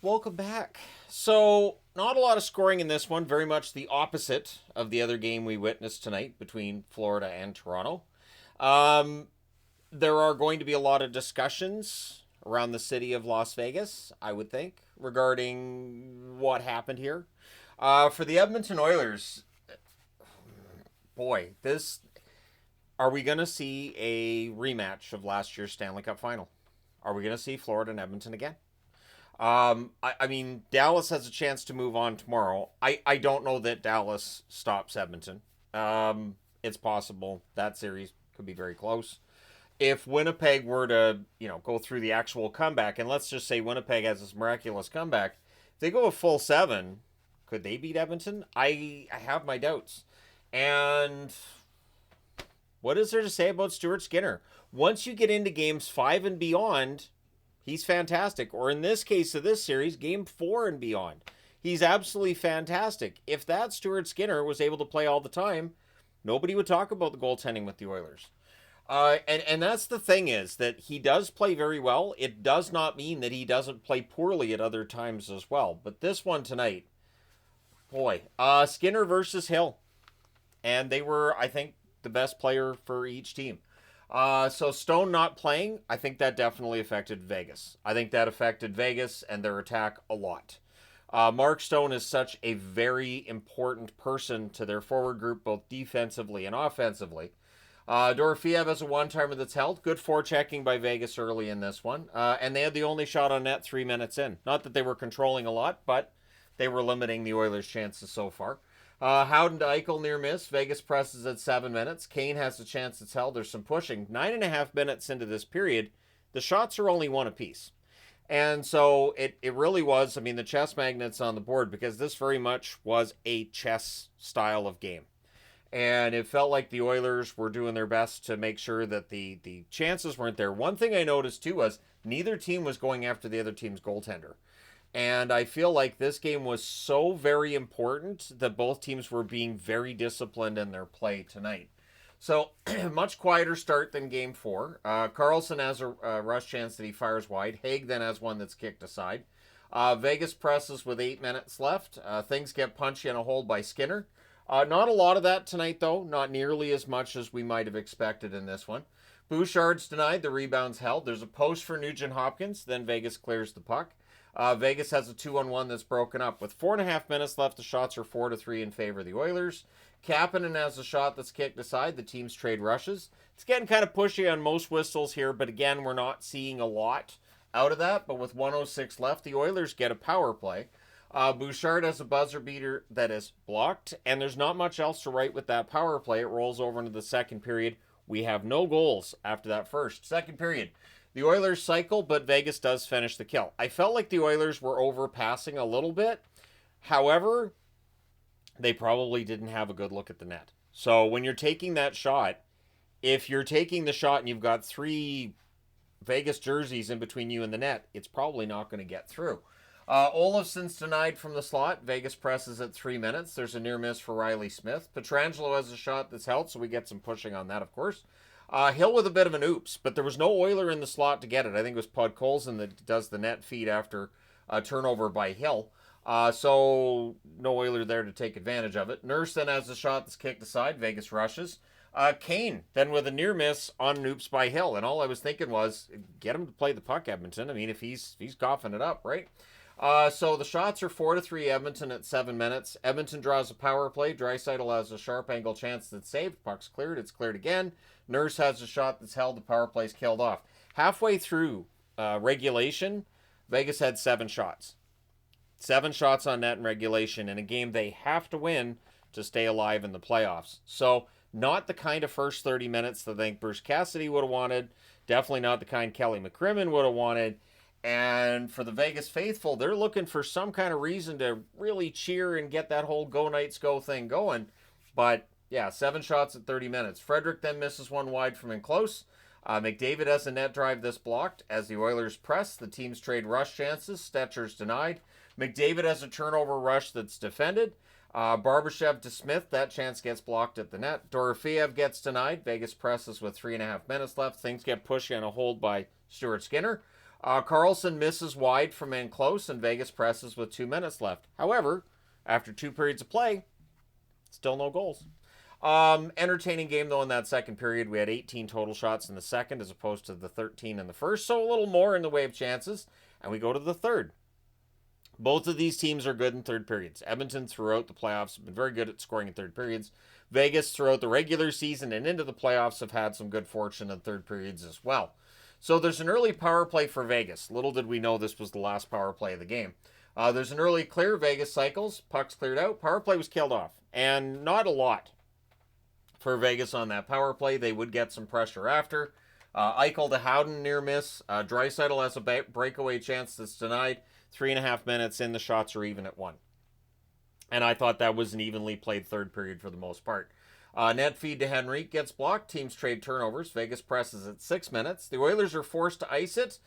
Welcome back. So, not a lot of scoring in this one, very much the opposite of the other game we witnessed tonight between Florida and Toronto. Um, there are going to be a lot of discussions around the city of Las Vegas, I would think, regarding what happened here. For the Edmonton Oilers, boy, this are we going to see a rematch of last year's Stanley Cup final? Are we going to see Florida and Edmonton again? I mean, Dallas has a chance to move on tomorrow. I don't know that Dallas stops Edmonton. It's possible that series could be very close. If Winnipeg were to, go through the actual comeback, and let's just say Winnipeg has this miraculous comeback, if they go a full seven, could they beat Edmonton? I have my doubts. And what is there to say about Stuart Skinner? Once you get into games 5 and beyond, he's fantastic. Or in this case of this series, game 4 and beyond. He's absolutely fantastic. If that Stuart Skinner was able to play all the time, nobody would talk about the goaltending with the Oilers. And that's the thing, is that he does play very well. It does not mean that he doesn't play poorly at other times as well. But this one tonight, boy, Skinner versus Hill. And they were, I think, the best player for each team. So Stone not playing, I think that definitely affected Vegas. I think that affected Vegas and their attack a lot. Mark Stone is such a very important person to their forward group, both defensively and offensively. Dorofiev has a one-timer that's held. Good forechecking by Vegas early in this one. And they had the only shot on net 3 minutes in. Not that they were controlling a lot, but they were limiting the Oilers' chances so far. Howden to Eichel near miss. Vegas presses at 7 minutes. Kane has a chance that's held. There's some pushing. 9.5 minutes into this period, the shots are only one apiece. And so it really was, I mean, the chess magnets on the board, because this very much was a chess style of game. And it felt like the Oilers were doing their best to make sure that the chances weren't there. One thing I noticed too was neither team was going after the other team's goaltender. And I feel like this game was so very important that both teams were being very disciplined in their play tonight. So, much quieter start than game 4. Carlson has a rush chance that he fires wide. Haig then has one that's kicked aside. Vegas presses with 8 minutes left. Things get punchy and a hold by Skinner. Not a lot of that tonight, though. Not nearly as much as we might have expected in this one. Bouchard's denied. The rebound's held. There's a post for Nugent Hopkins. Then Vegas clears the puck. Vegas has a 2-on-1 that's broken up. With 4.5 minutes left, the shots are 4-3 in favor of the Oilers. Kapanen has a shot that's kicked aside. The teams trade rushes. It's getting kind of pushy on most whistles here, but again, we're not seeing a lot out of that. But with 1:06 left, the Oilers get a power play. Bouchard has a buzzer beater that is blocked, and there's not much else to write with that power play. It rolls over into the second period. We have no goals after that first. Second period. The Oilers cycle, but Vegas does finish the kill. I felt like the Oilers were overpassing a little bit. However, they probably didn't have a good look at the net. So when you're taking that shot, if you're taking the shot and you've got 3 Vegas jerseys in between you and the net, it's probably not going to get through. Olofsson's denied from the slot. Vegas presses at 3 minutes. There's a near miss for Riley Smith. Pietrangelo has a shot that's held, so we get some pushing on that, of course. Hill with a bit of an oops, but there was no Oiler in the slot to get it. I think it was Podkolzin that does the net feed after a turnover by Hill. So no Oiler there to take advantage of it. Nurse then has a shot that's kicked aside. Vegas rushes. Kane then with a near miss on an oops by Hill. And all I was thinking was, get him to play the puck, Edmonton. I mean, if he's coughing it up, right? So the shots are 4-3 Edmonton at 7 minutes. Edmonton draws a power play. Draisaitl has a sharp angle chance that's saved. Puck's cleared. It's cleared again. Nurse has a shot that's held. The power play's killed off. Halfway through regulation, Vegas had 7 shots. 7 shots on net in regulation in a game they have to win to stay alive in the playoffs. So not the kind of first 30 minutes that I think Bruce Cassidy would have wanted. Definitely not the kind Kelly McCrimmon would have wanted. And for the Vegas faithful, they're looking for some kind of reason to really cheer and get that whole Go Knights Go thing going. But yeah, 7 shots at 30 minutes. Frederick then misses one wide from in close. McDavid has a net drive that's blocked. As the Oilers press, the teams trade rush chances. Stetcher's denied. McDavid has a turnover rush that's defended. Barbashev to Smith. That chance gets blocked at the net. Dorofiev gets denied. Vegas presses with 3.5 minutes left. Things get pushy on a hold by Stuart Skinner. Carlson misses wide from in close, and Vegas presses with 2 minutes left. However, after 2 periods of play, still no goals. Entertaining game, though, in that second period. We had 18 total shots in the second as opposed to the 13 in the first, so a little more in the way of chances. And we go to the third. Both of these teams are good in third periods. Edmonton throughout the playoffs have been very good at scoring in third periods. Vegas throughout the regular season and into the playoffs have had some good fortune in third periods as well. So there's an early power play for Vegas. Little did we know this was the last power play of the game. There's an early clear. Vegas cycles. Puck's cleared out. Power play was killed off. And not a lot for Vegas on that power play. They would get some pressure after. Eichel to Howden near miss. Draisaitl has a breakaway chance that's denied. 3.5 minutes in, the shots are even at 1. And I thought that was an evenly played third period for the most part. Net feed to Henrique gets blocked. Teams trade turnovers. Vegas presses at 6 minutes. The Oilers are forced to ice it.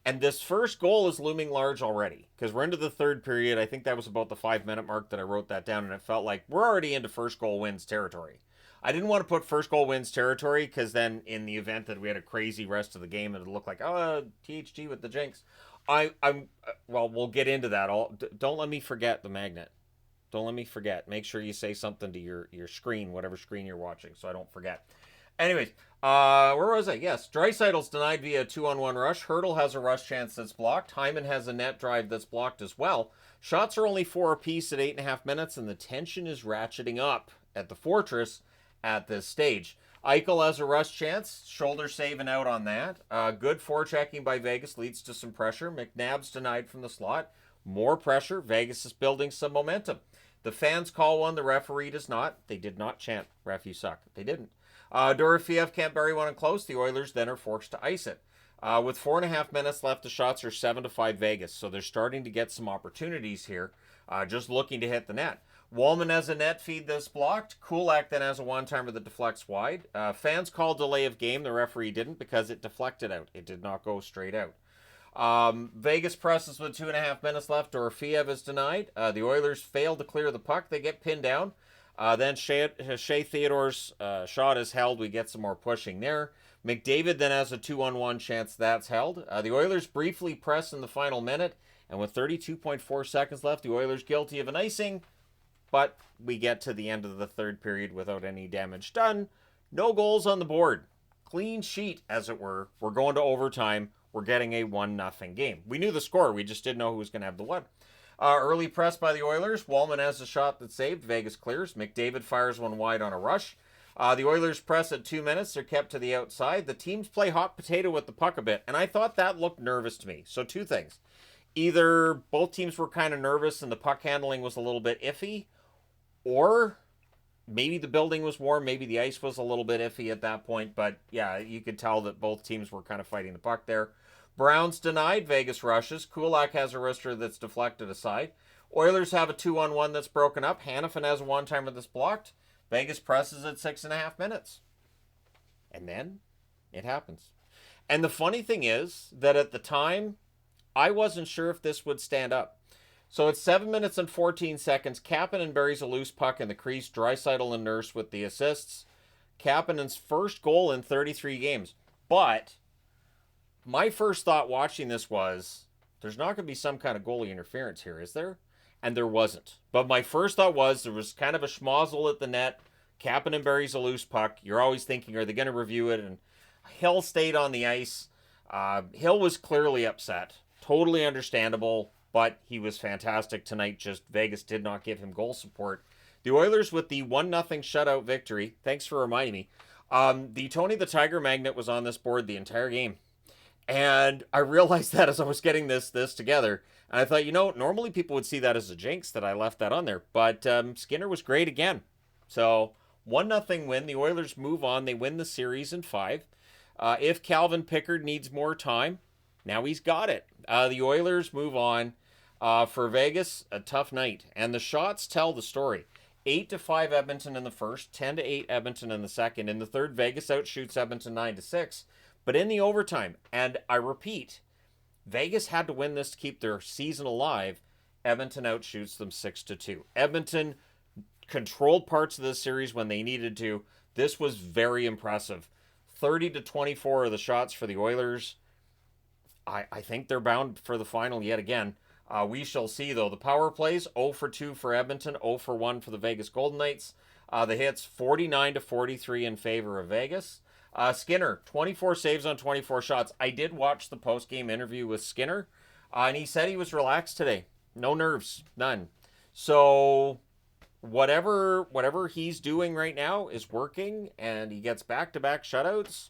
And this first goal is looming large already. Because we're into the third period. I think that was about the 5-minute mark that I wrote that down. And it felt like we're already into first goal wins territory. I didn't want to put first goal wins territory. Because then in the event that we had a crazy rest of the game, it would look like, oh, THG with the jinx. Well, we'll get into that. Don't let me forget the magnet. Don't let me forget. Make sure you say something to your screen, whatever screen you're watching, so I don't forget. Anyways, where was I? Yes, Draisaitl's denied via a 2-on-1 rush. Hurdle has a rush chance that's blocked. Hyman has a net drive that's blocked as well. Shots are only 4 apiece at 8.5 minutes, and the tension is ratcheting up at the Fortress at this stage. Eichel has a rush chance. Shoulder saving out on that. Good forechecking by Vegas leads to some pressure. McNabb's denied from the slot. More pressure. Vegas is building some momentum. The fans call one. The referee does not. They did not chant, "Ref, you suck." They didn't. Dorofeev can't bury one in close. The Oilers then are forced to ice it. With 4.5 minutes left, the shots are 7-5 Vegas. So they're starting to get some opportunities here. Just looking to hit the net. Wallman has a net feed that's blocked. Kulak then has a one-timer that deflects wide. Fans call delay of game. The referee didn't because it deflected out. It did not go straight out. Vegas presses with 2.5 minutes left. Dorofeev is denied. The Oilers fail to clear the puck. They get pinned down. Then Shea Theodore's shot is held. We get some more pushing there. McDavid then has a 2-on-1 chance that's held. The Oilers briefly press in the final minute. And with 32.4 seconds left, the Oilers guilty of an icing. But we get to the end of the third period without any damage done. No goals on the board. Clean sheet, as it were. We're going to overtime. We're getting a 1-0 game. We knew the score. We just didn't know who was going to have the one. Early press by the Oilers. Wallman has a shot that's saved. Vegas clears. McDavid fires one wide on a rush. The Oilers press at 2 minutes. They're kept to the outside. The teams play hot potato with the puck a bit. And I thought that looked nervous to me. So 2 things. Either both teams were kind of nervous and the puck handling was a little bit iffy. Or maybe the building was warm. Maybe the ice was a little bit iffy at that point. But yeah, you could tell that both teams were kind of fighting the puck there. Brown's denied. Vegas rushes. Kulak has a wrister that's deflected aside. Oilers have a 2-on-1 that's broken up. Hanifin has a one-timer that's blocked. Vegas presses at 6.5 minutes. And then it happens. And the funny thing is that at the time, I wasn't sure if this would stand up. So it's 7 minutes and 14 seconds. Kapanen buries a loose puck in the crease. Draisaitl and Nurse with the assists. Kapanen's first goal in 33 games. But my first thought watching this was, there's not going to be some kind of goalie interference here, is there? And there wasn't. But my first thought was, there was kind of a schmozzle at the net. Kapanen buries a loose puck. You're always thinking, are they going to review it? And Hill stayed on the ice. Hill was clearly upset. Totally understandable. But he was fantastic tonight. Just Vegas did not give him goal support. The Oilers with the 1-0 shutout victory. Thanks for reminding me. The Tony the Tiger magnet was on this board the entire game. And I realized that as I was getting this together. And I thought, normally people would see that as a jinx that I left that on there. But Skinner was great again. So 1-0 win. The Oilers move on. They win the series in 5. If Calvin Pickard needs more time, now he's got it. The Oilers move on. For Vegas, a tough night. And the shots tell the story. 8-5 Edmonton in the first, 10-8 Edmonton in the second. In the third, Vegas outshoots Edmonton 9-6. But in the overtime, and I repeat, Vegas had to win this to keep their season alive. Edmonton outshoots them 6-2. Edmonton controlled parts of this series when they needed to. This was very impressive. 30-24 are the shots for the Oilers. I think they're bound for the final yet again. We shall see, though. The power plays 0 for 2 for Edmonton, 0 for 1 for the Vegas Golden Knights. The hits 49 to 43 in favor of Vegas. Skinner, 24 saves on 24 shots. I did watch the post-game interview with Skinner, and he said he was relaxed today. No nerves, none. So whatever he's doing right now is working, and he gets back-to-back shutouts.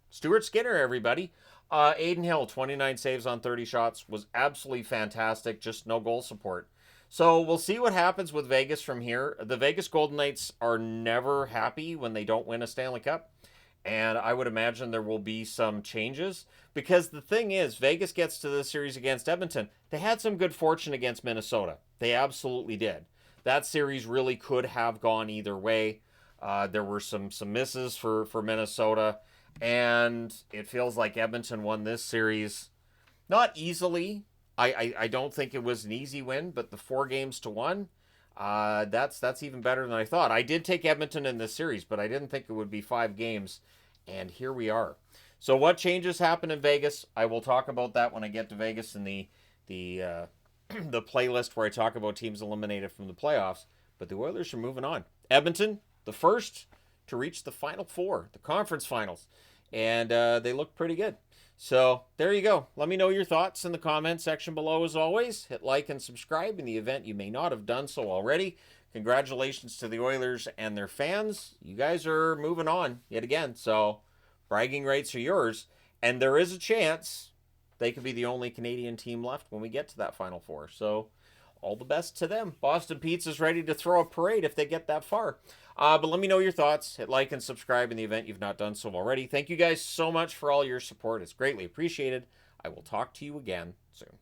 Stuart Skinner, everybody. Aiden Hill, 29 saves on 30 shots, was absolutely fantastic, just no goal support. So we'll see what happens with Vegas from here. The Vegas Golden Knights are never happy when they don't win a Stanley Cup, and I would imagine there will be some changes, because the thing is, Vegas gets to this series against Edmonton. They had some good fortune against Minnesota. They absolutely did. That series really could have gone either way. There were some misses for Minnesota, and it feels like Edmonton won this series not easily. I don't think it was an easy win, but the 4-1, that's even better than I thought. I did take Edmonton in this series, but I didn't think it would be 5 games, and here we are. So what changes happen in Vegas? I will talk about that when I get to Vegas in the the playlist where I talk about teams eliminated from the playoffs. But the Oilers are moving on. Edmonton, the first to reach the Final Four, the conference finals, and they look pretty good. So there you go. Let me know your thoughts in the comment section below as always. Hit like and subscribe in the event you may not have done so already. Congratulations to the Oilers and their fans. You guys are moving on yet again. So bragging rights are yours. And there is a chance they could be the only Canadian team left when we get to that Final Four. So all the best to them. Boston Pizza's ready to throw a parade if they get that far. But let me know your thoughts. Hit like and subscribe in the event you've not done so already. Thank you guys so much for all your support. It's greatly appreciated. I will talk to you again soon.